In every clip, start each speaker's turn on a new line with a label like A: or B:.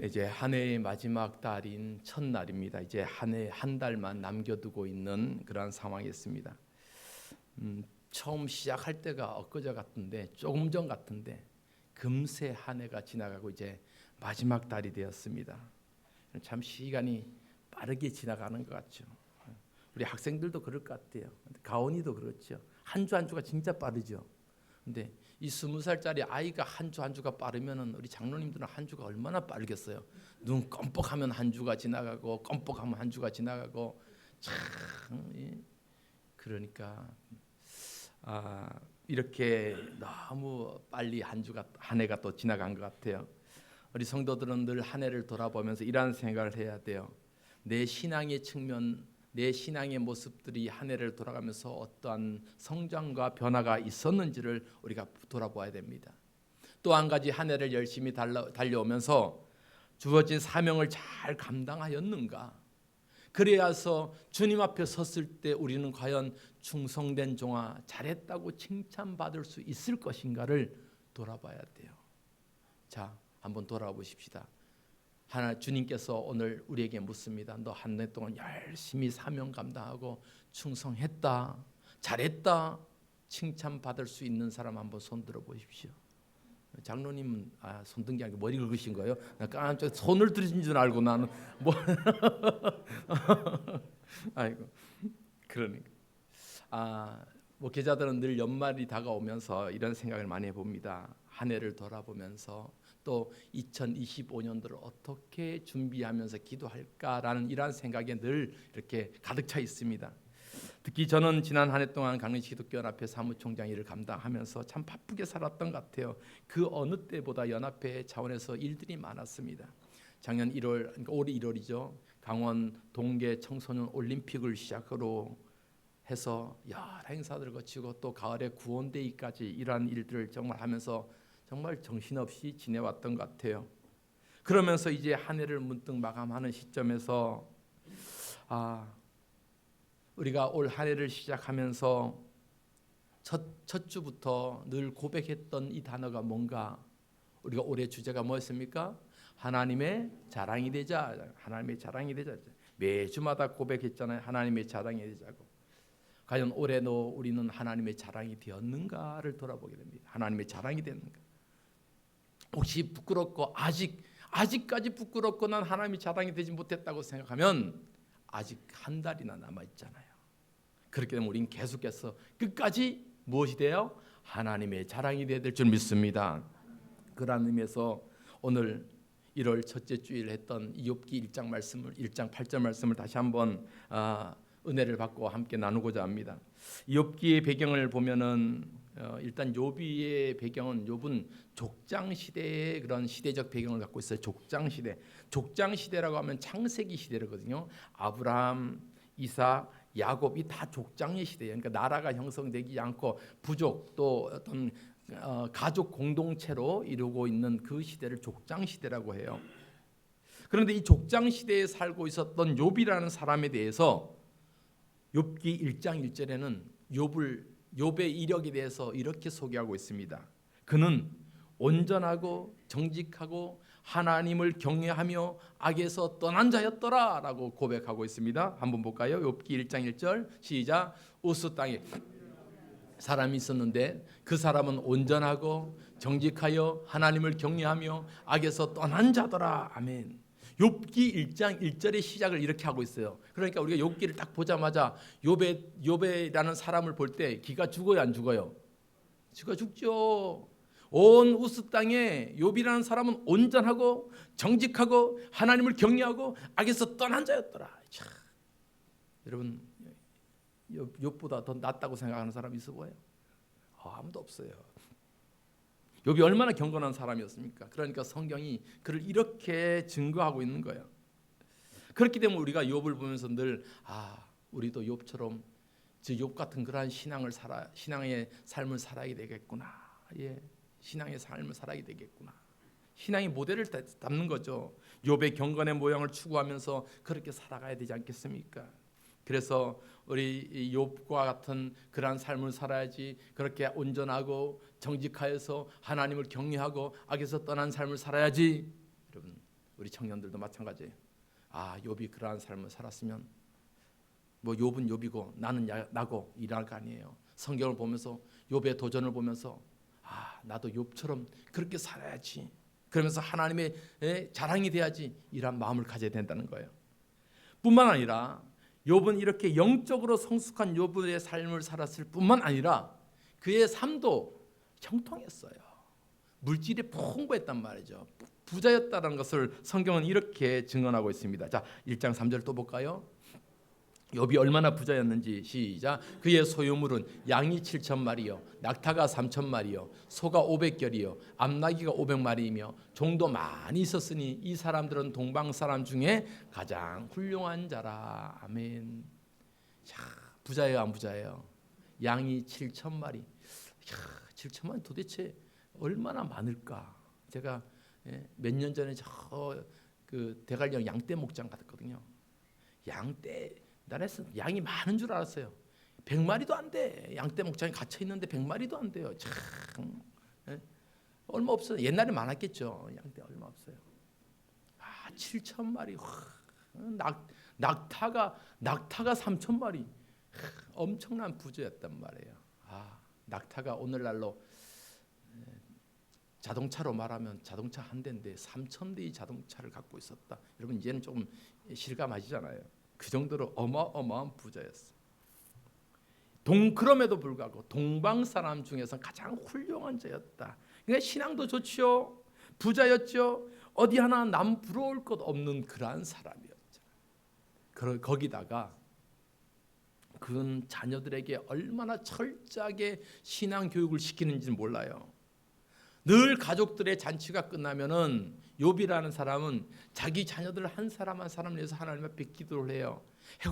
A: 네, 이제 한 해의 마지막 달인 첫날입니다. 이제 한 해 한 달만 남겨두고 있는 그런 상황이었습니다. 처음 시작할 때가 엊그제 같은데 조금 전 같은데 금세 한 해가 지나가고 이제 마지막 달이 되었습니다. 참 시간이 빠르게 지나가는 것 같죠. 우리 학생들도 그럴 것 같아요. 가온이도 그렇죠. 한 주 한 주가 진짜 빠르죠. 근데 이 20살짜리 아이가 한 주 한 주가 빠르면은 우리 장로님들은 한 주가 얼마나 빠르겠어요. 눈 껌뻑하면 한 주가 지나가고 껌뻑하면 한 주가 지나가고 참 그러니까 이렇게 너무 빨리 한 주가 한 해가 또 지나간 것 같아요. 우리 성도들은 늘 한 해를 돌아보면서 이런 생각을 해야 돼요. 내 신앙의 측면, 내 신앙의 모습들이 한 해를 돌아가면서 어떠한 성장과 변화가 있었는지를 우리가 돌아보아야 됩니다. 또 한 가지 한 해를 열심히 달려오면서 주어진 사명을 잘 감당하였는가? 그래야서 주님 앞에 섰을 때 우리는 과연 충성된 종아 잘했다고 칭찬받을 수 있을 것인가를 돌아봐야 돼요. 자, 한번 돌아보십시다. 하나 주님께서 오늘 우리에게 묻습니다. 너 한 해 동안 열심히 사명 감당하고 충성했다, 잘했다 칭찬받을 수 있는 사람 한번 손 들어 보십시오. 장로님은 손 든 게 아니고 머리 긁으신 거예요? 나 깜짝 손을 들으신 줄 알고 나는 뭐 아이고 그러니까 목회자들은 늘 연말이 다가오면서 이런 생각을 많이 해봅니다. 한 해를 돌아보면서 또 2025년도를 어떻게 준비하면서 기도할까라는 이러한 생각에 늘 이렇게 가득 차 있습니다. 특히 저는 지난 한 해 동안 강릉시 기독교연합회 사무총장 일을 감당하면서 참 바쁘게 살았던 것 같아요. 그 어느 때보다 연합회 차원에서 일들이 많았습니다. 작년 1월, 그러니까 올해 1월이죠. 강원 동계 청소년 올림픽을 시작으로 해서 여러 행사들을 거치고 또 가을에 구원데이까지 이러한 일들을 정말 하면서 정말 정신없이 지내왔던 것 같아요. 그러면서 이제 한 해를 문득 마감하는 시점에서 우리가 올 한 해를 시작하면서 첫 주부터 늘 고백했던 이 단어가 뭔가, 우리가 올해 주제가 뭐였습니까? 하나님의 자랑이 되자. 하나님의 자랑이 되자. 매주마다 고백했잖아요. 하나님의 자랑이 되자고. 과연 올해도 우리는 하나님의 자랑이 되었는가를 돌아보게 됩니다. 하나님의 자랑이 됐는가? 혹시 부끄럽고 아직까지 부끄럽고 난 하나님의 자랑이 되지 못했다고 생각하면 아직 한 달이나 남아 있잖아요. 그렇게 되면 우리는 계속해서 끝까지 무엇이 돼요? 하나님의 자랑이 되어야 될 줄 믿습니다. 그런 의미에서 오늘 1월 첫째 주일 했던 욥기 1장 8절 말씀을 다시 한번 은혜를 받고 함께 나누고자 합니다. 욥기의 배경을 보면은 일단 욥의 배경은 욥은 족장 시대의 그런 시대적 배경을 갖고 있어요. 족장 시대라고 하면 창세기 시대거든요. 아브라함, 이삭, 야곱이 다 족장의 시대예요. 그러니까 나라가 형성되지 않고 부족 또 어떤 가족 공동체로 이루고 있는 그 시대를 족장 시대라고 해요. 그런데 이 족장 시대에 살고 있었던 욥이라는 사람에 대해서 욥기 1장 1절에는 욥의 이력에 대해서 이렇게 소개하고 있습니다. 그는 온전하고 정직하고 하나님을 경외하며 악에서 떠난 자였더라 라고 고백하고 있습니다. 한번 볼까요? 욥기 1장 1절 시작. 우스 땅에 사람이 있었는데 그 사람은 온전하고 정직하여 하나님을 경외하며 악에서 떠난 자더라. 아멘. 욥기 1장 1절의 시작을 이렇게 하고 있어요. 그러니까 우리가 욥기를 딱 보자마자 욥이라는 사람을 볼 때 기가 죽어요, 안 죽어요? 기가 죽죠. 온 우스 땅에 욥이라는 사람은 온전하고 정직하고 하나님을 경외하고 악에서 떠난 자였더라. 참. 여러분 욥보다 더 낫다고 생각하는 사람이 있어 보여요? 아무도 없어요. 욥이 얼마나 경건한 사람이었습니까? 그러니까 성경이 그를 이렇게 증거하고 있는 거예요. 그렇기 때문에 우리가 욥을 보면서 늘 우리도 욥처럼 욥 같은 그러한 신앙의 삶을 살아야 되겠구나. 예, 신앙의 삶을 살아야 되겠구나. 신앙의 모델을 담는 거죠. 욥의 경건의 모양을 추구하면서 그렇게 살아가야 되지 않겠습니까? 그래서 우리 욥과 같은 그러한 삶을 살아야지. 그렇게 온전하고 정직하여서 하나님을 경외하고 악에서 떠난 삶을 살아야지. 여러분 우리 청년들도 마찬가지예요. 욥이 그러한 삶을 살았으면 뭐 욥은 욥이고 나는 나고 이럴 거 아니에요. 성경을 보면서 욥의 도전을 보면서 나도 욥처럼 그렇게 살아야지. 그러면서 하나님의 자랑이 돼야지. 이런 마음을 가져야 된다는 거예요. 뿐만 아니라 욥은 이렇게 영적으로 성숙한 욥의 삶을 살았을 뿐만 아니라 그의 삶도 형통했어요. 물질이 풍부했단 말이죠. 부자였다는 것을 성경은 이렇게 증언하고 있습니다. 자, 1장 3절 또 볼까요? 욥이 얼마나 부자였는지 시작. 그의 소유물은 양이 7,000마리요 낙타가 3,000마리요 소가 500결이요 암나귀가 500마리이며 종도 많이 있었으니 이 사람들은 동방 사람 중에 가장 훌륭한 자라. 아멘. 자, 부자예요, 안 부자예요? 양이 7,000마리. 7,000마리 도대체 얼마나 많을까? 제가 몇 년 전에 그 대관령 양떼 목장 갔거든요. 양떼 나라에서 양이 많은 줄 알았어요. 100마리도 안 돼. 양떼 목장에 갇혀 있는데 100마리도 안 돼요. 참 얼마 없어요. 옛날에 많았겠죠. 양떼 얼마 없어요. 7,000마리. 낙타가 3,000마리. 엄청난 부자였단 말이에요. 낙타가 오늘날로 자동차로 말하면 자동차 한 대인데 3,000대의 자동차를 갖고 있었다. 여러분 이제는 조금 실감하시잖아요. 그 정도로 어마어마한 부자였어. 그럼에도 불구하고 동방 사람 중에서 가장 훌륭한 자였다. 그러니까 신앙도 좋죠. 부자였죠. 어디 하나 남 부러울 것 없는 그러한 사람이었죠. 거기다가 그는 자녀들에게 얼마나 철저하게 신앙 교육을 시키는지 몰라요. 늘 가족들의 잔치가 끝나면은 욥이라는 사람은 자기 자녀들 한 사람 한 사람을 위해서 하나님 앞에 기도를 해요.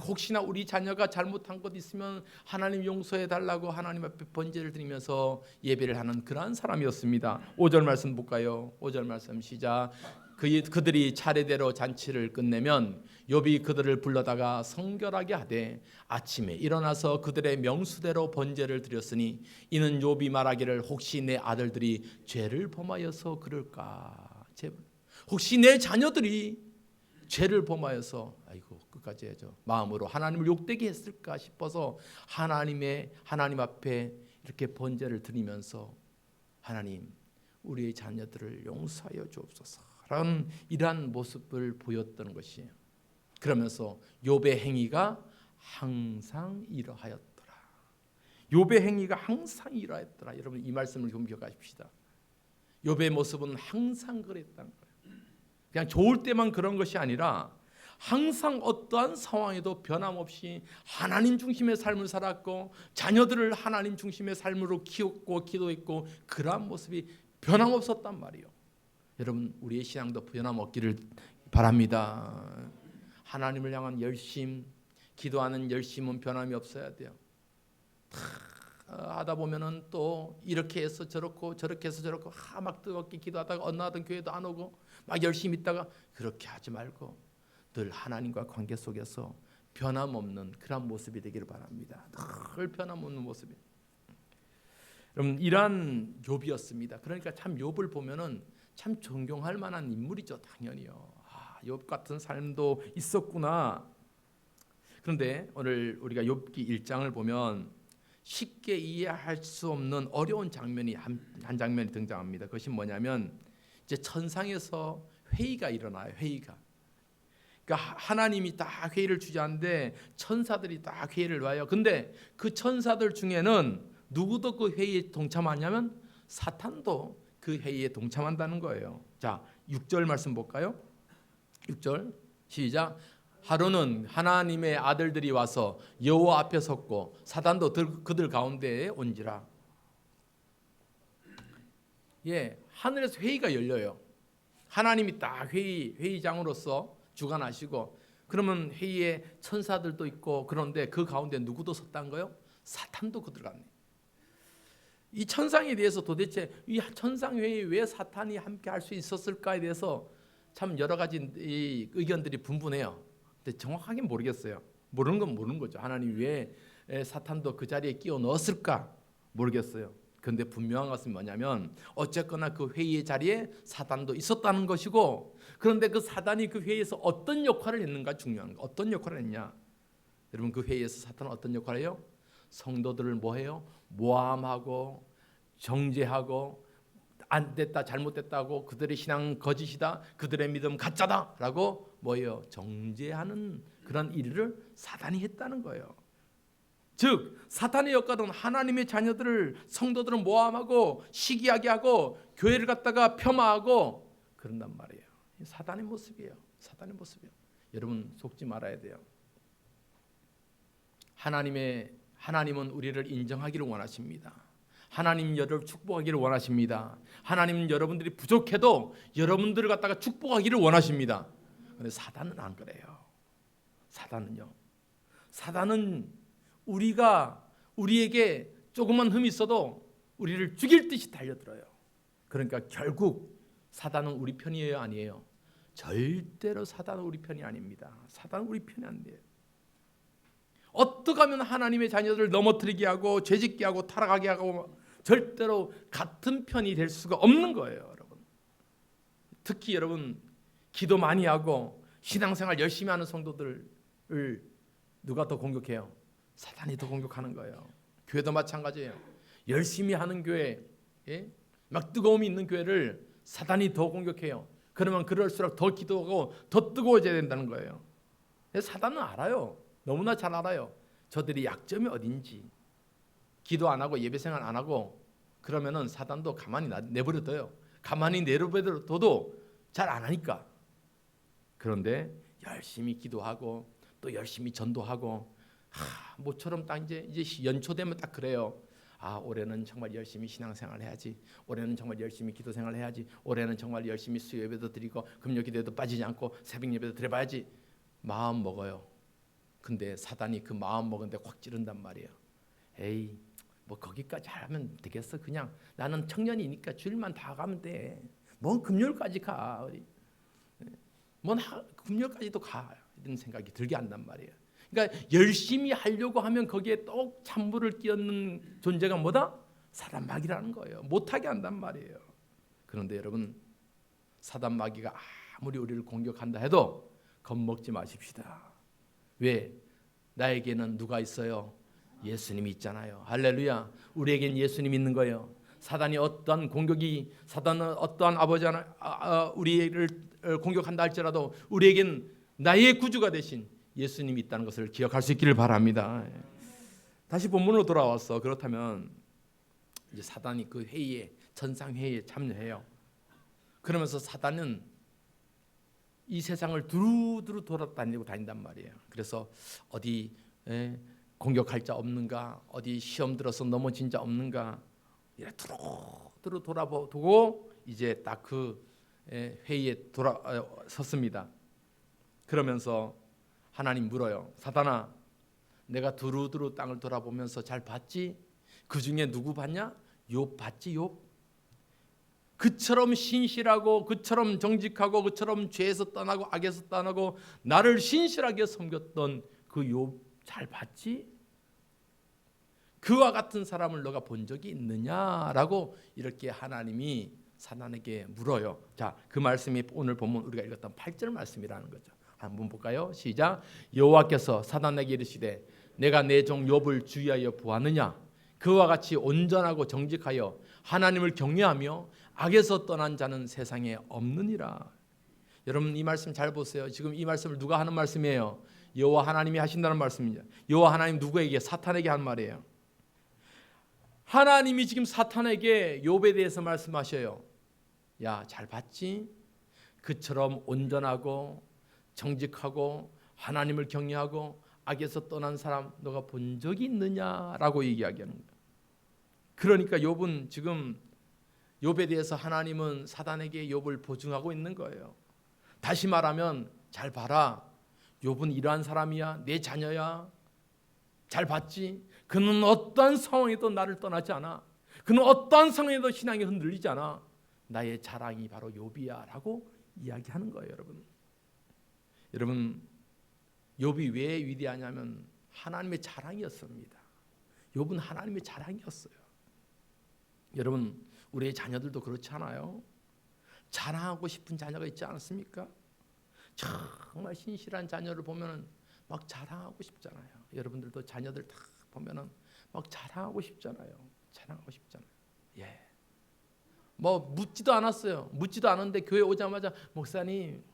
A: 혹시나 우리 자녀가 잘못한 것 있으면 하나님 용서해 달라고 하나님 앞에 번제를 드리면서 예배를 하는 그러한 사람이었습니다. 5절 말씀 볼까요? 5절 말씀 시작. 그들이 차례대로 잔치를 끝내면 욥이 그들을 불러다가 성결하게 하되 아침에 일어나서 그들의 명수대로 번제를 드렸으니 이는 욥이 말하기를 혹시 내 아들들이 죄를 범하여서 그럴까? 혹시 내 자녀들이 죄를 범하여서 끝까지 해야죠. 마음으로 하나님을 욕되게 했을까 싶어서 하나님 앞에 이렇게 번제를 드리면서 하나님 우리의 자녀들을 용서하여 주옵소서. 이러한 모습을 보였던 것이에요. 그러면서 욥의 행위가 항상 이러하였더라. 욥의 행위가 항상 이러하였더라. 여러분 이 말씀을 좀 기억하십시다. 욥의 모습은 항상 그랬다는 거예요. 그냥 좋을 때만 그런 것이 아니라 항상 어떠한 상황에도 변함없이 하나님 중심의 삶을 살았고 자녀들을 하나님 중심의 삶으로 키웠고 기도했고 그러한 모습이 변함없었단 말이에요. 여러분 우리의 신앙도 변함없기를 바랍니다. 하나님을 향한 열심, 기도하는 열심은 변함이 없어야 돼요. 하다 보면은 또 이렇게 해서 저렇고 저렇게 해서 저렇고 막 뜨겁게 기도하다가 어느 날은 교회도 안 오고 막 열심히 있다가 그렇게 하지 말고 늘 하나님과 관계 속에서 변함없는 그런 모습이 되기를 바랍니다. 늘 변함없는 모습이. 여러분 이러한 욥이었습니다. 그러니까 참 욥을 보면은 참 존경할 만한 인물이죠. 당연히요. 욥 같은 삶도 있었구나. 그런데 오늘 우리가 욥기 1장을 보면 쉽게 이해할 수 없는 어려운 장면이 한 장면이 등장합니다. 그것이 뭐냐면 이제 천상에서 회의가 일어나요. 회의가. 그러니까 하나님이 딱 회의를 주재하는데 천사들이 딱 회의를 와요. 근데 그 천사들 중에는 누구도 그 회의에 동참하냐면 사탄도 그 회의에 동참한다는 거예요. 자, 6절 말씀 볼까요? 6절 시작. 하루는 하나님의 아들들이 와서 여호와 앞에 섰고 사단도 그들 가운데에 온지라. 하늘에서 회의가 열려요. 하나님이 딱 회의장으로서 주관하시고 그러면 회의에 천사들도 있고 그런데 그 가운데 누구도 섰다는 거예요? 사탄도 그들 가운데. 이 천상에 대해서 도대체 이 천상 회의에 왜 사탄이 함께 할 수 있었을까에 대해서 참 여러 가지 이 의견들이 분분해요. 근데 정확하게 모르겠어요. 모르는 건 모르는 거죠. 하나님 왜 사탄도 그 자리에 끼워 넣었을까 모르겠어요. 그런데 분명한 것은 뭐냐면 어쨌거나 그 회의의 자리에 사탄도 있었다는 것이고 그런데 그 사단이 그 회의에서 어떤 역할을 했는가 중요한 거. 어떤 역할을 했냐? 여러분 그 회의에서 사탄은 어떤 역할을 해요? 성도들을 뭐해요? 모함하고 정죄하고 안 됐다 잘못됐다고 그들의 신앙 거짓이다 그들의 믿음 가짜다라고 뭐예요? 정죄하는 그런 일을 사단이 했다는 거예요. 즉 사탄의 역할은 하나님의 자녀들을 성도들을 모함하고 시기하게 하고 교회를 갖다가 폄하하고 그런단 말이에요. 사단의 모습이에요. 사단의 모습이에요. 여러분 속지 말아야 돼요. 하나님은 우리를 인정하기를 원하십니다. 하나님 여러분을 축복하기를 원하십니다. 하나님은 여러분들이 부족해도 여러분들을 갖다가 축복하기를 원하십니다. 그런데 사단은 안 그래요. 사단은 우리에게 조금만 흠이 있어도 우리를 죽일 듯이 달려들어요. 그러니까 결국 사단은 우리 편이에요, 아니에요? 절대로 사단은 우리 편이 아닙니다. 사단은 우리 편이 안 돼요. 어떻게 하면 하나님의 자녀들을 넘어뜨리게 하고 죄짓게 하고 타락하게 하고 절대로 같은 편이 될 수가 없는 거예요, 여러분. 특히 여러분 기도 많이 하고 신앙생활 열심히 하는 성도들을 누가 더 공격해요? 사단이 더 공격하는 거예요. 교회도 마찬가지예요. 열심히 하는 교회, 막 뜨거움이 있는 교회를 사단이 더 공격해요. 그러면 그럴수록 더 기도하고 더 뜨거워져야 된다는 거예요. 사단은 알아요. 너무나 잘 알아요. 저들이 약점이 어딘지. 기도 안 하고 예배 생활 안 하고 그러면은 사단도 가만히 내버려둬요. 가만히 내버려둬도 잘 안 하니까. 그런데 열심히 기도하고 또 열심히 전도하고 모처럼 딱 이제 연초되면 딱 그래요. 올해는 정말 열심히 신앙생활 해야지. 올해는 정말 열심히 기도생활 해야지. 올해는 정말 열심히 수요예배도 드리고 금요기도에도 빠지지 않고 새벽예배도 드려봐야지. 마음 먹어요. 근데 사단이 그 마음 먹은데 확 찌른단 말이에요. 에이, 뭐 거기까지 하면 되겠어. 그냥 나는 청년이니까 주일만 다 가면 돼. 뭔 금요일까지 가. 뭔 금요일까지도 가. 이런 생각이 들게 한단 말이에요. 그러니까 열심히 하려고 하면 거기에 또 찬물을 끼얹는 존재가 뭐다? 사단 마귀라는 거예요. 못하게 한단 말이에요. 그런데 여러분 사단 마귀가 아무리 우리를 공격한다 해도 겁먹지 마십시다. 왜? 나에게는 누가 있어요? 예수님이 있잖아요. 할렐루야. 우리에겐 예수님 있는 거예요. 사단이 어떠한 공격이 사단은 어떠한 우리를 공격한다 할지라도 우리에겐 나의 구주가 되신 예수님이 있다는 것을 기억할 수 있기를 바랍니다. 다시 본문으로 돌아와서 그렇다면 이제 사단이 그 회의에 천상 회의에 참여해요. 그러면서 사단은 이 세상을 두루두루 돌아다니고 다닌단 말이에요. 그래서 어디 공격할 자 없는가, 어디 시험 들어서 넘어진 자 없는가, 이래 두루두루 돌아보고 이제 딱 그 회의에 섰습니다. 그러면서 하나님 물어요. 사단아, 내가 두루두루 땅을 돌아보면서 잘 봤지? 그 중에 누구 봤냐? 욥 봤지? 욥? 그처럼 신실하고 그처럼 정직하고 그처럼 죄에서 떠나고 악에서 떠나고 나를 신실하게 섬겼던 그 욥 잘 봤지? 그와 같은 사람을 너가 본 적이 있느냐라고 이렇게 하나님이 사단에게 물어요. 자, 그 말씀이 오늘 본문 우리가 읽었던 8절 말씀이라는 거죠. 한번 볼까요? 시작. 여호와께서 사단에게 이르시되 내가 내 종 욥을 주의하여 보았느냐? 그와 같이 온전하고 정직하여 하나님을 경외하며 악에서 떠난 자는 세상에 없느니라. 여러분 이 말씀 잘 보세요. 지금 이 말씀을 누가 하는 말씀이에요? 여호와 하나님이 하신다는 말씀이죠. 여호와 하나님 누구에게? 사탄에게 한 말이에요. 하나님이 지금 사탄에게 욥에 대해서 말씀하셔요. 야, 잘 봤지? 그처럼 온전하고 정직하고 하나님을 경외하고 악에서 떠난 사람 너가 본 적이 있느냐라고 얘기하는 거예요. 그러니까 욥은 지금 욥에 대해서 하나님은 사단에게 욥을 보증하고 있는 거예요. 다시 말하면 잘 봐라. 욥은 이러한 사람이야. 내 자녀야. 잘 봤지? 그는 어떠한 상황에도 나를 떠나지 않아. 그는 어떠한 상황에도 신앙이 흔들리지 않아. 나의 자랑이 바로 욥이야 라고 이야기하는 거예요. 여러분 욥이 왜 위대하냐면 하나님의 자랑이었습니다. 욥은 하나님의 자랑이었어요. 여러분 우리의 자녀들도 그렇지 않아요? 자랑하고 싶은 자녀가 있지 않습니까? 정말 신실한 자녀를 보면 막 자랑하고 싶잖아요. 여러분들도 자녀들 다 보면 막 자랑하고 싶잖아요. 자랑하고 싶잖아요. 예. 뭐 묻지도 않았어요. 묻지도 않았는데 교회 오자마자 목사님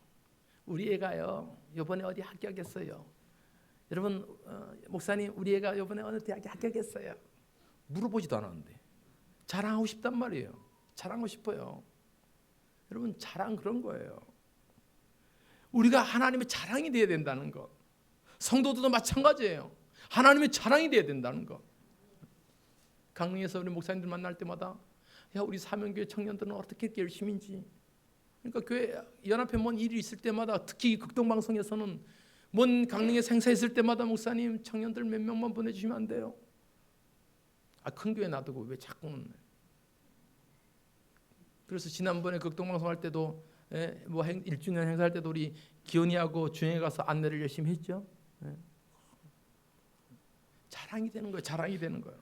A: 우리 애가요 이번에 어디 합격했어요. 여러분 목사님 우리 애가 이번에 어느 대학에 합격했어요. 물어보지도 않았는데 자랑하고 싶단 말이에요. 자랑하고 싶어요. 여러분 자랑 그런 거예요. 우리가 하나님의 자랑이 되어야 된다는 것. 성도들도 마찬가지예요. 하나님의 자랑이 되어야 된다는 것. 강릉에서 우리 목사님들 만날 때마다 야 우리 사명교회 청년들은 어떻게 이렇게 열심인지. 그러니까 교회 연합회 뭔 일이 있을 때마다 특히 극동방송에서는 뭔 강릉에 행사 있을 때마다 목사님 청년들 몇 명만 보내주시면 안 돼요? 큰 교회 놔두고 왜 자꾸는. 그래서 지난번에 극동방송 할 때도 뭐 1주년 행사할 때도 우리 기원이하고 주영에 가서 안내를 열심히 했죠. 자랑이 되는 거예요. 자랑이 되는 거예요.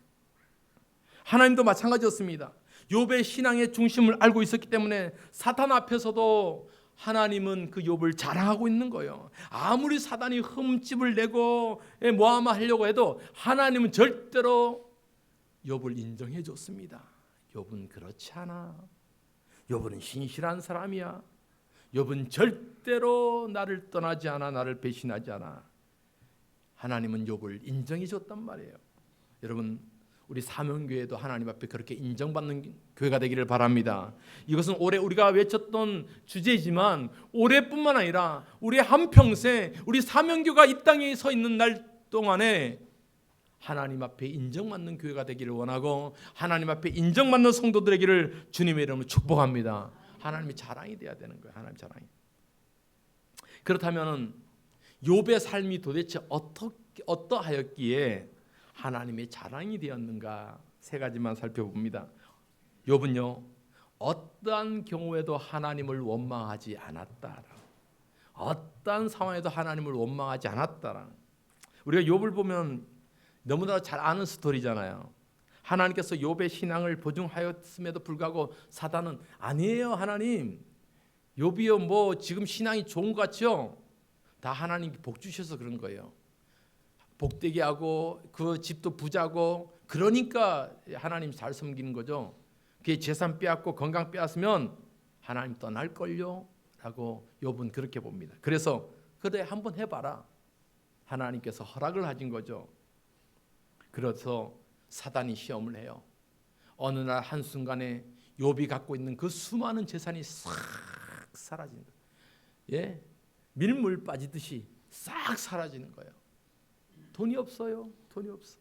A: 하나님도 마찬가지였습니다. 욥의 신앙의 중심을 알고 있었기 때문에 사탄 앞에서도 하나님은 그 욥을 자랑하고 있는 거예요. 아무리 사단이 흠집을 내고 모함하려고 해도 하나님은 절대로 욥을 인정해 줬습니다. 욥은 그렇지 않아. 욥은 신실한 사람이야. 욥은 절대로 나를 떠나지 않아. 나를 배신하지 않아. 하나님은 욥을 인정해 줬단 말이에요. 여러분 우리 사명교회도 하나님 앞에 그렇게 인정받는 교회가 되기를 바랍니다. 이것은 올해 우리가 외쳤던 주제이지만 올해뿐만 아니라 우리 한평생 우리 사명교가 이 땅에 서 있는 날 동안에 하나님 앞에 인정받는 교회가 되기를 원하고 하나님 앞에 인정받는 성도들 되기를 주님의 이름으로 축복합니다. 하나님의 자랑이 돼야 되는 거예요. 하나님 자랑이. 그렇다면 욥의 삶이 도대체 어떠하였기에 하나님의 자랑이 되었는가 세 가지만 살펴봅니다. 욥은요 어떠한 경우에도 하나님을 원망하지 않았다. 어떠한 상황에도 하나님을 원망하지 않았다. 우리가 욥을 보면 너무나 잘 아는 스토리잖아요. 하나님께서 욥의 신앙을 보증하였음에도 불구하고 사단은 아니에요 하나님. 욥이요 뭐 지금 신앙이 좋은 것 같죠? 다 하나님이 복 주셔서 그런 거예요. 복되게 하고 그 집도 부자고 그러니까 하나님 잘 섬기는 거죠. 그게 재산 빼앗고 건강 빼앗으면 하나님 떠날걸요 라고 욥은 그렇게 봅니다. 그래서 그래 한번 해봐라. 하나님께서 허락을 하신 거죠. 그래서 사단이 시험을 해요. 어느 날 한순간에 욥이 갖고 있는 그 수많은 재산이 싹 사라지는 거예요. 예? 밀물 빠지듯이 싹 사라지는 거예요. 돈이 없어요. 돈이 없어.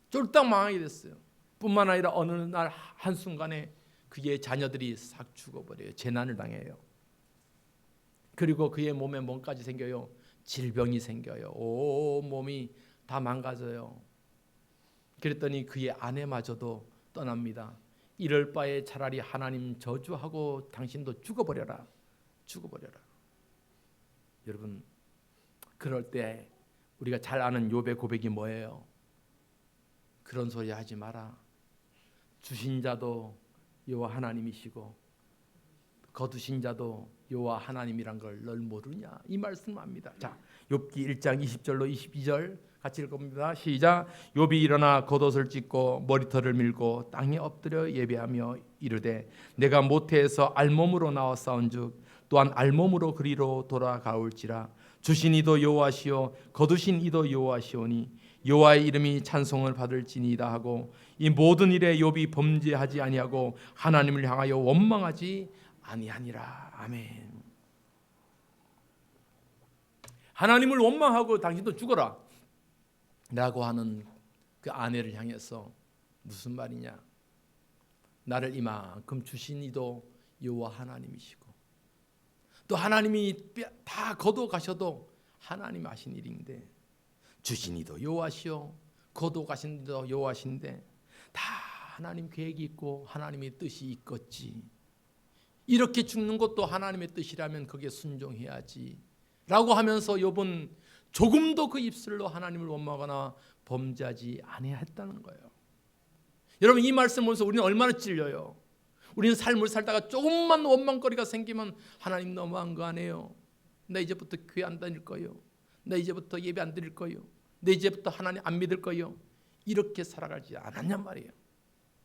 A: 쫄딱 망하게 됐어요. 뿐만 아니라 어느 날 한순간에 그의 자녀들이 싹 죽어버려요. 재난을 당해요. 그리고 그의 몸에 뭔까지 생겨요? 질병이 생겨요. 온 몸이 다 망가져요. 그랬더니 그의 아내마저도 떠납니다. 이럴 바에 차라리 하나님 저주하고 당신도 죽어버려라. 죽어버려라. 여러분 그럴 때 우리가 잘 아는 욥의 고백이 뭐예요? 그런 소리 하지 마라. 주신 자도 여호와 하나님이시고 거두신 자도 여호와 하나님이란 걸 널 모르냐? 이 말씀합니다. 자, 욥기 1장 20절로 22절 같이 읽어봅니다. 시작. 욥이 일어나 겉옷을 찢고 머리털을 밀고 땅에 엎드려 예배하며 이르되 내가 모태에서 알몸으로 나와 싸운즉 또한 알몸으로 그리로 돌아가올지라. 주신 이도 여호와시오 거두신 이도 여호와시오니 여호와의 이름이 찬송을 받을지니이다 하고 이 모든 일에 욥이 범죄하지 아니하고 하나님을 향하여 원망하지 아니하니라. 아멘. 하나님을 원망하고 당신도 죽어라 라고 하는 그 아내를 향해서 무슨 말이냐? 나를 이만큼 주신 이도 여호와 하나님이시고 또 하나님이 다 거둬 가셔도 하나님 하신 일인데 주신 이도 여호와시오 거둬 가신 이도 여호와신데 다 하나님 계획이 있고 하나님의 뜻이 있겠지. 이렇게 죽는 것도 하나님의 뜻이라면 거기에 순종해야지 라고 하면서 욥은 조금도 그 입술로 하나님을 원망하거나 범죄하지 아니했다는 거예요. 여러분 이 말씀 보면서 우리는 얼마나 찔려요. 우리는 삶을 살다가 조금만 원망거리가 생기면 하나님 너무한 거 아니에요. 나 이제부터 교회 안 다닐 거예요. 나 이제부터 예배 안 드릴 거예요. 나 이제부터 하나님 안 믿을 거예요. 이렇게 살아가지 않았냔 말이에요.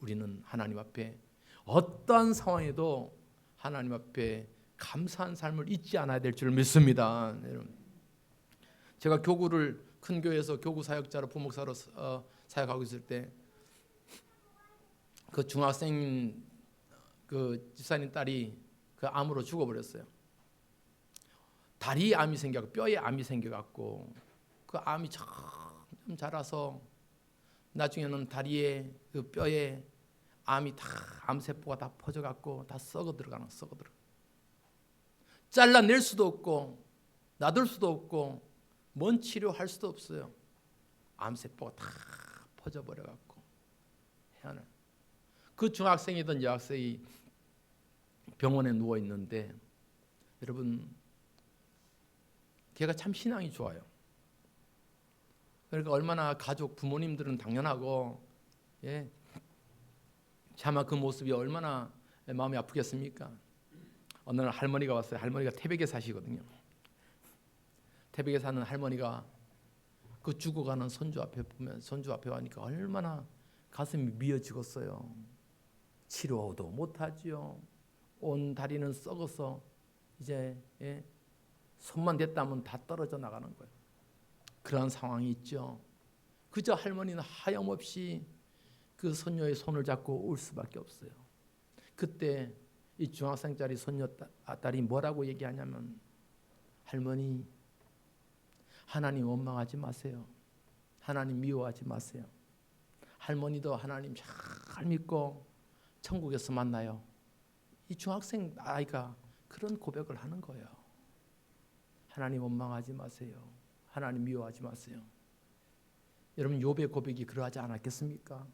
A: 우리는 하나님 앞에 어떠한 상황에도 하나님 앞에 감사한 삶을 잊지 않아야 될 줄 믿습니다. 제가 교구를 큰 교회에서 교구 사역자로 부목사로 사역하고 있을 때 그 중학생 그 집사님 딸이 그 암으로 죽어버렸어요. 다리에 암이 생겨갖고 뼈에 암이 생겨갖고 그 암이 점점 자라서 나중에는 다리에 그 뼈에 암이 다 암세포가 다 퍼져갖고 다 썩어 들어가는 썩어 들어. 잘라낼 수도 없고 놔둘 수도 없고 뭔 치료할 수도 없어요. 암세포가 다 퍼져버려갖고 희한해. 그 중학생이던 여학생이 병원에 누워 있는데 여러분 걔가 참 신앙이 좋아요. 그러니까 얼마나 가족 부모님들은 당연하고 차마 그 모습이 얼마나 마음이 아프겠습니까? 어느 날 할머니가 왔어요. 할머니가 태백에 사시거든요. 태백에 사는 할머니가 그 죽어가는 손주 앞에 보면 손주 앞에 와니까 얼마나 가슴이 미어지겠어요. 치료도 못하지요. 온 다리는 썩어서 이제 손만 댔다면 다 떨어져 나가는 거예요. 그런 상황이 있죠. 그저 할머니는 하염없이 그 손녀의 손을 잡고 울 수밖에 없어요. 그때 이 중학생짜리 손녀 딸이 뭐라고 얘기하냐면 할머니 하나님 원망하지 마세요. 하나님 미워하지 마세요. 할머니도 하나님 잘 믿고 천국에서 만나요. 이 중학생 아이가 그런 고백을 하는 거예요. 하나님 원망하지 마세요. 하나님 미워하지 마세요. 여러분 욥의 고백이 그러하지 않았겠습니까?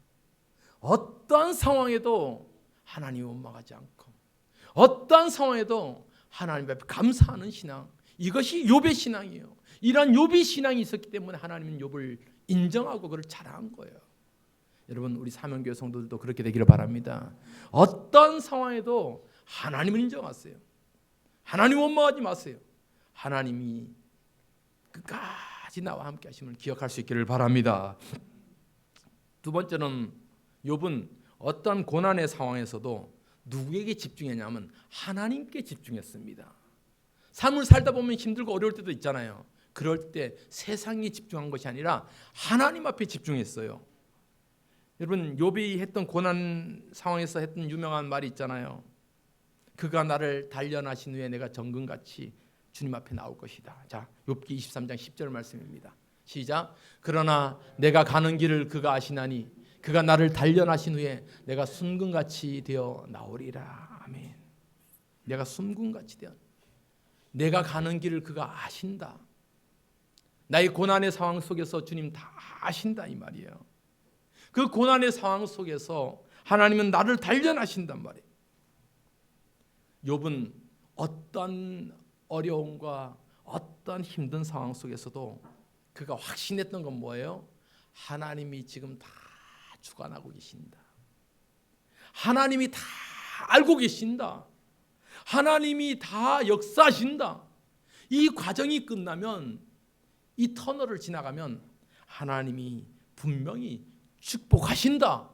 A: 어떠한 상황에도 하나님 원망하지 않고 어떠한 상황에도 하나님 앞에 감사하는 신앙, 이것이 욥의 신앙이에요. 이런 욥의 신앙이 있었기 때문에 하나님은 욥을 인정하고 그걸 자랑한 거예요. 여러분 우리 사명교회 성도들도 그렇게 되기를 바랍니다. 어떤 상황에도 하나님을 인정하세요. 하나님 원망하지 마세요. 하나님이 끝까지 나와 함께 하심을 기억할 수 있기를 바랍니다. 두 번째는 욥은 어떤 고난의 상황에서도 누구에게 집중했냐면 하나님께 집중했습니다. 삶을 살다 보면 힘들고 어려울 때도 있잖아요. 그럴 때 세상에 집중한 것이 아니라 하나님 앞에 집중했어요. 여러분 욥이 했던 고난 상황에서 했던 유명한 말이 있잖아요. 그가 나를 단련하신 후에 내가 정금같이 주님 앞에 나올 것이다. 자, 욥기 23장 10절 말씀입니다. 시작. 그러나 내가 가는 길을 그가 아시나니 그가 나를 단련하신 후에 내가 순금같이 되어 나오리라. 아멘. 내가 순금같이 되어 내가 가는 길을 그가 아신다. 나의 고난의 상황 속에서 주님 다 아신다 이 말이에요. 그 고난의 상황 속에서 하나님은 나를 단련하신단 말이에요. 욥은 어떤 어려움과 어떤 힘든 상황 속에서도 그가 확신했던 건 뭐예요? 하나님이 지금 다 주관하고 계신다. 하나님이 다 알고 계신다. 하나님이 다 역사하신다. 이 과정이 끝나면 이 터널을 지나가면 하나님이 분명히 축복하신다.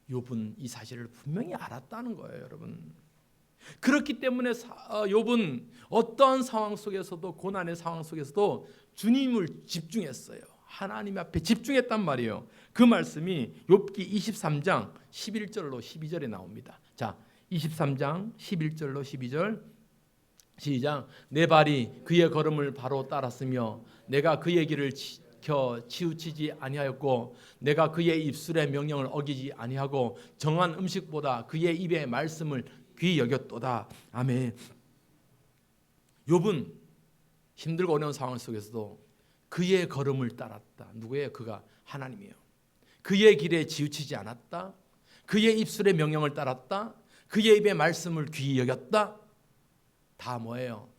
A: 욥은 이 사실을 분명히 알았다는 거예요, 여러분. 그렇기 때문에 욥은 어떠한 상황 속에서도 고난의 상황 속에서도 주님을 집중했어요. 하나님 앞에 집중했단 말이에요. 그 말씀이 욥기 23장 11절로 12절에 나옵니다. 자, 23장 11절로 12절 시작. 내 발이 그의 걸음을 바로 따랐으며 내가 그의 길을 치우치지 아니하였고 내가 그의 입술의 명령을 어기지 아니하고 정한 음식보다 그의 입의 말씀을 귀히 여겼도다. 아멘. 욥은 힘들고 어려운 상황 속에서도 그의 걸음을 따랐다. 누구예요? 그가 하나님이에요. 그의 길에 치우치지 않았다. 그의 입술의 명령을 따랐다. 그의 입의 말씀을 귀히 여겼다. 다 뭐예요?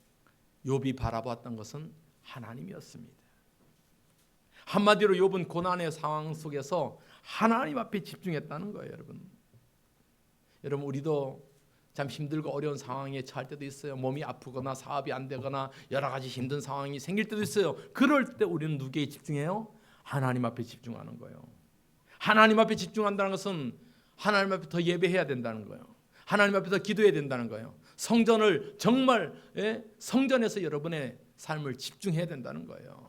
A: 욥이 바라보았던 것은 하나님이었습니다. 한마디로 욥은 고난의 상황 속에서 하나님 앞에 집중했다는 거예요, 여러분. 여러분 우리도 참 힘들고 어려운 상황에 처할 때도 있어요. 몸이 아프거나 사업이 안 되거나 여러 가지 힘든 상황이 생길 때도 있어요. 그럴 때 우리는 누구에 집중해요? 하나님 앞에 집중하는 거예요. 하나님 앞에 집중한다는 것은 하나님 앞에 더 예배해야 된다는 거예요. 하나님 앞에 더 기도해야 된다는 거예요. 성전을 정말 성전에서 여러분의 삶을 집중해야 된다는 거예요.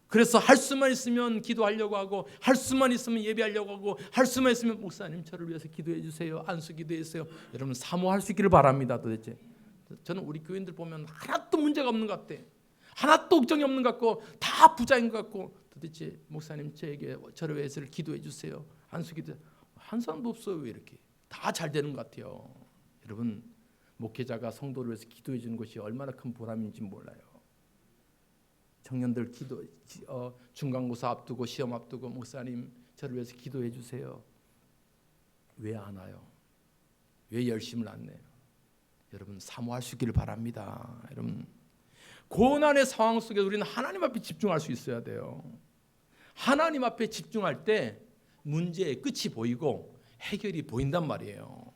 A: 그래서 할 수만 있으면 기도하려고 하고, 할 수만 있으면 예배하려고 하고, 할 수만 있으면 목사님 저를 위해서 기도해 주세요, 안수 기도해 주세요. 여러분 사모할 수 있기를 바랍니다. 도대체 저는 우리 교인들 보면 하나도 문제가 없는 것 같아. 하나도 걱정이 없는 것 같고 다 부자인 것 같고, 도대체 목사님 저를 위해서 기도해 주세요, 안수 기도. 한 사람도 없어요. 왜 이렇게 다 잘 되는 것 같아요. 여러분, 목회자가 성도를 위해서 기도해 주는 것이 얼마나 큰 보람인지 몰라요. 청년들 중간고사 앞두고 시험 앞두고 목사님 저를 위해서 기도해 주세요. 왜 안 와요? 왜 열심을 안 내요? 여러분 사모할 수 있기를 바랍니다. 여러분, 고난의 상황 속에 우리는 하나님 앞에 집중할 수 있어야 돼요. 하나님 앞에 집중할 때 문제의 끝이 보이고 해결이 보인단 말이에요.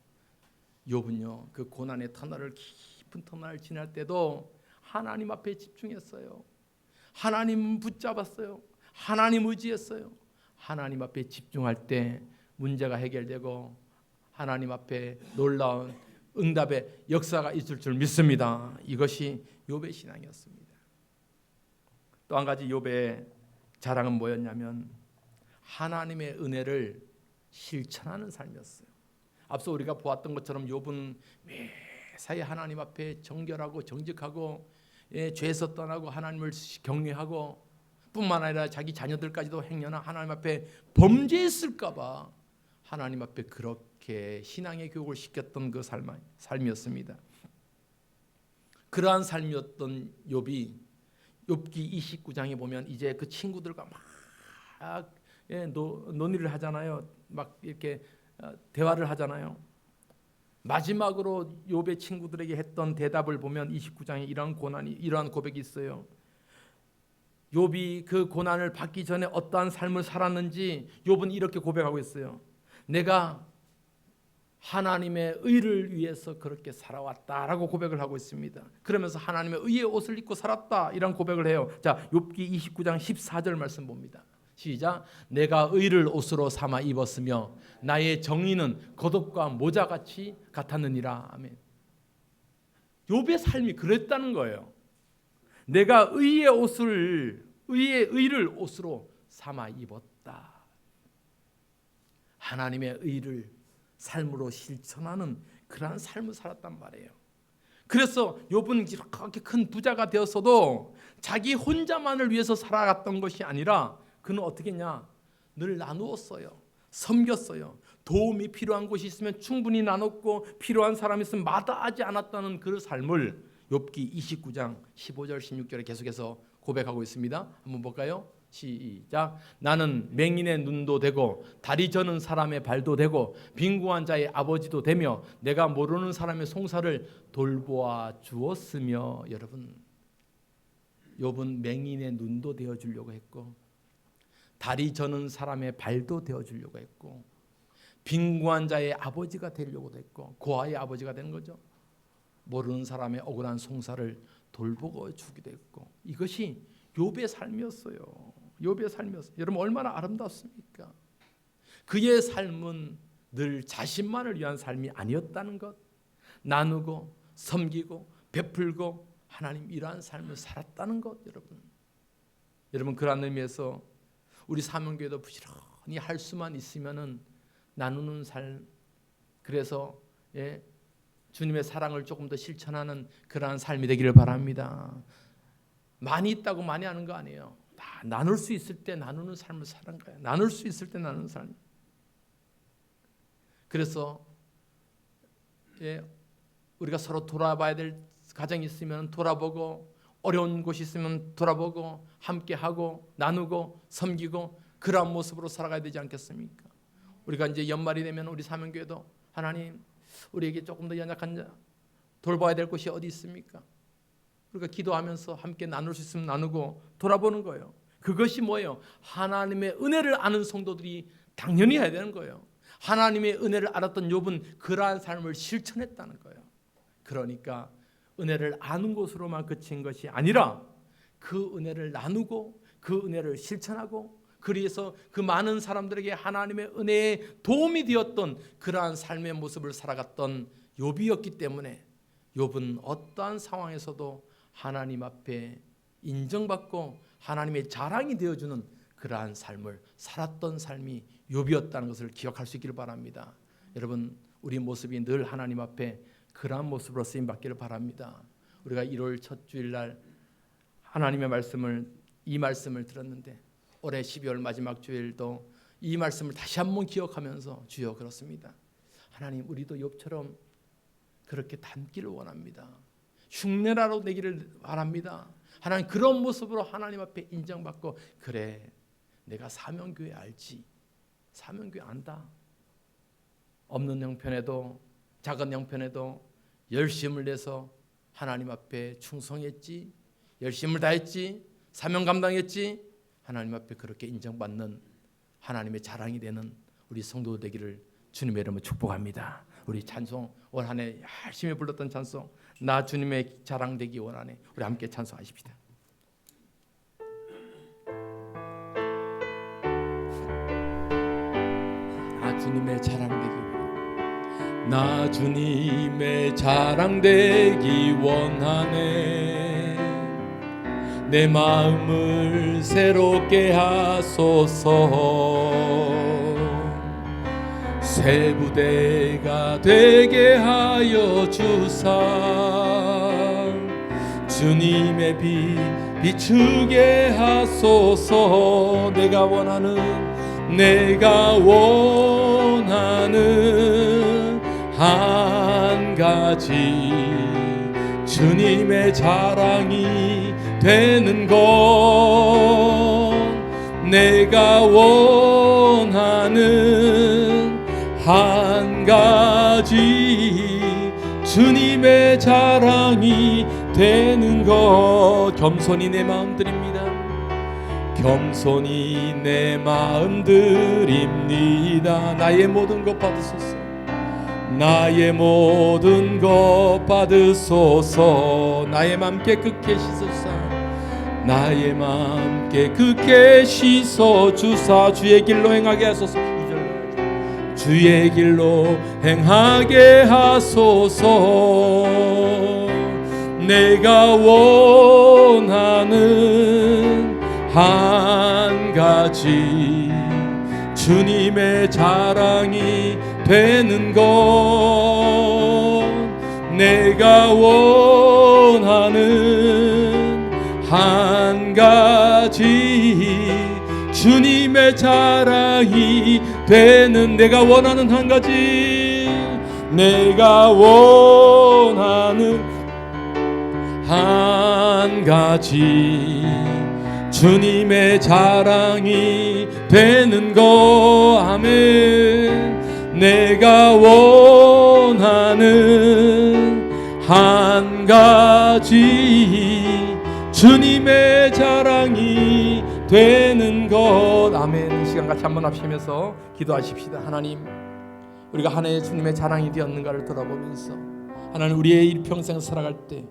A: 욥은요, 그 고난의 터널을, 깊은 터널을 지날 때도 하나님 앞에 집중했어요. 하나님 붙잡았어요. 하나님 의지했어요. 하나님 앞에 집중할 때 문제가 해결되고 하나님 앞에 놀라운 응답의 역사가 있을 줄 믿습니다. 이것이 욥의 신앙이었습니다. 또 한 가지 욥의 자랑은 뭐였냐면 하나님의 은혜를 실천하는 삶이었어요. 앞서 우리가 보았던 것처럼 욥은 매사에 하나님 앞에 정결하고 정직하고 죄에서 떠나고 하나님을 경외하고, 뿐만 아니라 자기 자녀들까지도 행여나 하나님 앞에 범죄했을까 봐 하나님 앞에 그렇게 신앙의 교육을 시켰던 그 삶이었습니다. 그러한 삶이었던 욥이 욥기 29장에 보면 이제 그 친구들과 막 논의를 하잖아요. 막 이렇게 대화를 하잖아요. 마지막으로 욥의 친구들에게 했던 대답을 보면 29장에 이러한 고백이 있어요. 욥이 그 고난을 받기 전에 어떠한 삶을 살았는지 욥은 이렇게 고백하고 있어요. 내가 하나님의 의를 위해서 그렇게 살아왔다라고 고백을 하고 있습니다. 그러면서 하나님의 의의 옷을 입고 살았다, 이런 고백을 해요. 자, 욥기 29장 14절 말씀 봅니다. 시작. 내가 의를 옷으로 삼아 입었으며 나의 정의는 겉옷과 모자같이 같았느니라. 아멘. 욥의 삶이 그랬다는 거예요. 내가 의의 의를 옷으로 삼아 입었다. 하나님의 의를 삶으로 실천하는 그러한 삶을 살았단 말이에요. 그래서 욥은 이렇게 큰 부자가 되었어도 자기 혼자만을 위해서 살아갔던 것이 아니라 그는 어떻게 했냐? 늘 나누었어요. 섬겼어요. 도움이 필요한 곳이 있으면 충분히 나눴고 필요한 사람이 있으면 마다하지 않았다는 그 삶을 욥기 29장 15절 16절에 계속해서 고백하고 있습니다. 한번 볼까요? 시작. 나는 맹인의 눈도 되고 다리 저는 사람의 발도 되고 빈궁한 자의 아버지도 되며 내가 모르는 사람의 송사를 돌보아 주었으며. 여러분, 욥은 맹인의 눈도 되어주려고 했고 다리 저는 사람의 발도 되어주려고 했고 빈궁한 자의 아버지가 되려고도 했고 고아의 아버지가 되는 거죠. 모르는 사람의 억울한 송사를 돌보고 주기도 했고, 이것이 욥의 삶이었어요. 욥의 삶이었어요. 여러분 얼마나 아름답습니까? 그의 삶은 늘 자신만을 위한 삶이 아니었다는 것, 나누고 섬기고 베풀고 하나님 이러한 삶을 살았다는 것. 여러분 그런 의미에서 우리 사명교회도 부지런히 할 수만 있으면은 나누는 삶, 그래서 주님의 사랑을 조금 더 실천하는 그러한 삶이 되기를 바랍니다. 많이 있다고 많이 하는 거 아니에요. 나눌 수 있을 때 나누는 삶을 사는 거예요. 나눌 수 있을 때 나누는 삶. 그래서 우리가 서로 돌아봐야 될 가정이 있으면 돌아보고, 어려운 곳이 있으면 돌아보고, 함께하고 나누고 섬기고 그러한 모습으로 살아가야 되지 않겠습니까? 우리가 이제 연말이 되면 우리 사명교회도 하나님 우리에게 조금 더 연약한 자 돌봐야 될 곳이 어디 있습니까? 우리가 기도하면서 함께 나눌 수 있으면 나누고 돌아보는 거예요. 그것이 뭐예요? 하나님의 은혜를 아는 성도들이 당연히 해야 되는 거예요. 하나님의 은혜를 알았던 욥은 그러한 삶을 실천했다는 거예요. 그러니까 은혜를 아는 것으로만 그친 것이 아니라 그 은혜를 나누고 그 은혜를 실천하고, 그래서 그 많은 사람들에게 하나님의 은혜에 도움이 되었던 그러한 삶의 모습을 살아갔던 욥이었기 때문에 욥은 어떠한 상황에서도 하나님 앞에 인정받고 하나님의 자랑이 되어주는 그러한 삶을 살았던 삶이 욥이었다는 것을 기억할 수 있기를 바랍니다. 여러분, 우리 모습이 늘 하나님 앞에 그러한 모습으로 쓰임받기를 바랍니다. 우리가 1월 첫 주일날 하나님의 이 말씀을 들었는데, 올해 12월 마지막 주일도 이 말씀을 다시 한번 기억하면서 주여, 그렇습니다. 하나님, 우리도 욥처럼 그렇게 닮기를 원합니다. 흉내라도 내기를 바랍니다. 하나님, 그런 모습으로 하나님 앞에 인정받고, 그래, 내가 사명교회 알지, 사명교회 안다. 없는 형편에도 작은 형편에도 열심을 내서 하나님 앞에 충성했지, 열심을 다했지, 사명 감당했지, 하나님 앞에 그렇게 인정받는 하나님의 자랑이 되는 우리 성도 되기를 주님의 이름으로 축복합니다. 우리 찬송, 올 한 해 열심히 불렀던 찬송, 나 주님의 자랑 되기 원하네. 우리 함께 찬송하십시다. 나 주님의 자랑 되기 원하네. 나 주님의 자랑 되기 원하네. 내 마음을 새롭게 하소서. 새 부대가 되게 하여 주사. 주님의 빛 비추게 하소서. 내가 원하는 한 가지, 주님의 자랑이 되는 것. 내가 원하는 한 가지, 주님의 자랑이 되는 것. 겸손히 내 마음 드립니다. 겸손히 내 마음 드립니다. 나의 모든 것 받으소서. 나의 모든 것 받으소서. 나의 맘 깨끗게 씻소서. 나의 맘 깨끗게 씻어 주사. 주의 길로 행하게 하소서. 주의 길로 행하게 하소서. 내가 원하는 한 가지, 주님의 자랑이 되는 것. 내가 원하는 한 가지, 주님의 자랑이 되는. 내가 원하는 한 가지, 내가 원하는 한 가지, 주님의 자랑이 되는 것. 아멘. 내가 원하는 한 가지, 주님의 자랑이 되는 것. 아멘. 이 시간 같이 한번 합시면서 기도하십시다. 하나님, 우리가 한 해 주님의 자랑이 되었는가를 돌아보면서, 하나님, 우리의 일평생 살아갈 때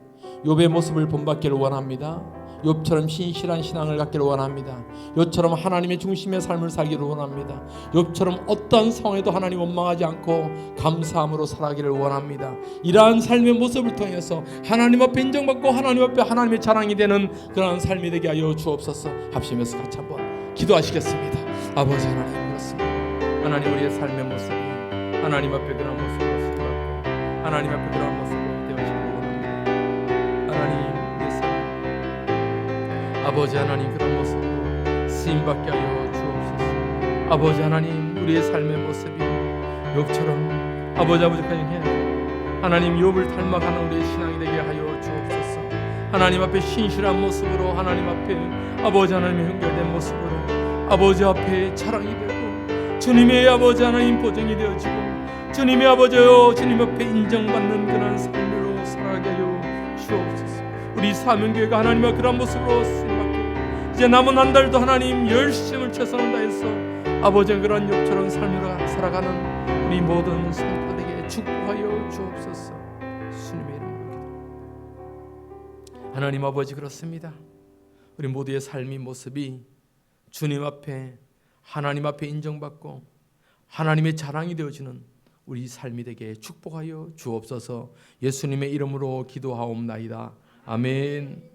A: 욥의 모습을 본받기를 원합니다. 욥처럼 신실한 신앙을 갖기를 원합니다. 욥처럼 하나님의 중심의 삶을 살기를 원합니다. 욥처럼 어떠한 상황에도 하나님 원망하지 않고 감사함으로 살아가기를 원합니다. 이러한 삶의 모습을 통해서 하나님 앞에 인정받고 하나님 앞에 하나님의 자랑이 되는 그러한 삶이 되게 하여 주옵소서. 합심해서 같이 한번 기도하시겠습니다. 아버지 하나님, 그렇습니다. 하나님, 우리의 삶의 모습이 하나님 앞에 그런 모습으로 쓰임받고 하나님 앞에 그런 모습으로 되어지기를 원합니다. 하나님, 아버지 하나님, 그런 모습으로 쓰임받게 하여 주옵소서. 아버지 하나님, 우리의 삶의 모습이 욥처럼 아버지까지 해야 하나님 욥을 닮아가는 우리의 신앙이 되게 하여 주옵소서. 하나님 앞에 신실한 모습으로, 하나님 앞에 아버지 하나님의 연결된 모습으로 아버지 앞에 자랑이 되고, 주님의 아버지 하나님 보증이 되어지고, 주님의 아버지여 주님 앞에 인정받는 그런 삶으로 살아가게 하여 주옵소서. 우리 사명교회가 하나님 앞에 그런 모습으로 쓰임받고, 이제 남은 한 달도 하나님 열심을 최선을 다해서 아버지의 그런 욥처럼 삶으로 살아가는 우리 모든 성도들에게 축복하여 주옵소서. 주님의 이름 하나님 아버지, 그렇습니다. 우리 모두의 삶의 모습이 주님 앞에, 하나님 앞에 인정받고 하나님의 자랑이 되어지는 우리 삶이 되게 축복하여 주옵소서. 예수님의 이름으로 기도하옵나이다. 아멘.